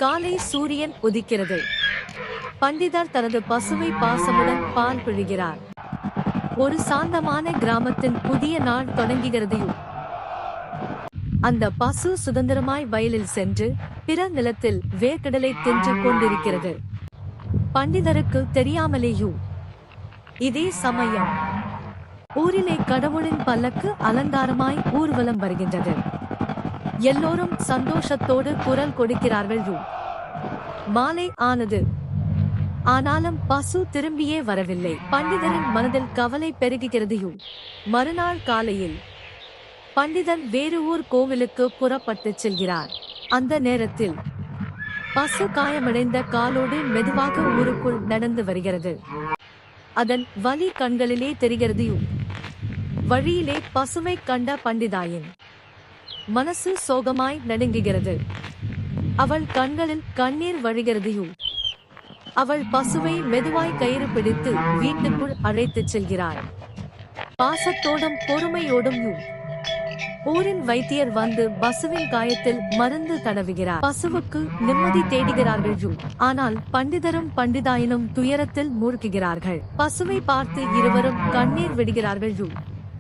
காலை சூரியன் உதிக்கிறது. பண்டிதர் தனது பசுவை பாசமுடன் பால் பிழிகிறார். ஒரு சாந்தமான கிராமத்தின் புதிய நாள் தொடங்குகிறது. அந்த பசு சுதந்திரமாய் வயலில் சென்று பிற நிலத்தில் வேர்க்கடலை தின்று கொண்டிருக்கிறது. பண்டிதருக்கு தெரியாமலேயும். இதே சமயம் ஊரிலே கடவுளின் பல்லக்கு அலங்காரமாய் ஊர்வலம் வருகின்றது. எல்லோரும் சந்தோஷத்தோடு குரல் கொடுக்கிறார்கள். மாலை ஆனது. ஆனாலும் பசு திரும்பியே வரவில்லை. பண்டிதரின் மனதில் கவலை பெருகுகிறது. மறுநாள் காலையில் பண்டிதன் வேறு ஊர் கோவிலுக்கு புறப்பட்டுச் செல்கிறார். அந்த நேரத்தில் பசு காயமடைந்த காலோடு மெதுவாக ஊருக்குள் நடந்து வருகிறது. அதன் வலி கண்களிலே தெரிகிறது. வழியிலே பசுவை கண்ட பண்டிதாயின் மனசு சோகமாய் நடுங்குகிறது. அவள் கண்களில் கண்ணீர் வழிகிறது. அவள் பசுவை மெதுவாய் கயிறு பிடித்து வீட்டுக்குள் அழைத்துச் செல்கிறாள். பாசத்தோடும் பொறுமையோடும் ஊரின் வைத்தியர் வந்து பசுவின் காயத்தில் மருந்து தடவுகிறார். பசுவுக்கு நிம்மதி தேடுகிறார்கள். ஆனால் பண்டிதரும் பண்டிதாயினும் துயரத்தில் மூழ்குகிறார்கள். பசுவை பார்த்து இருவரும் கண்ணீர் விடுகிறார்கள்.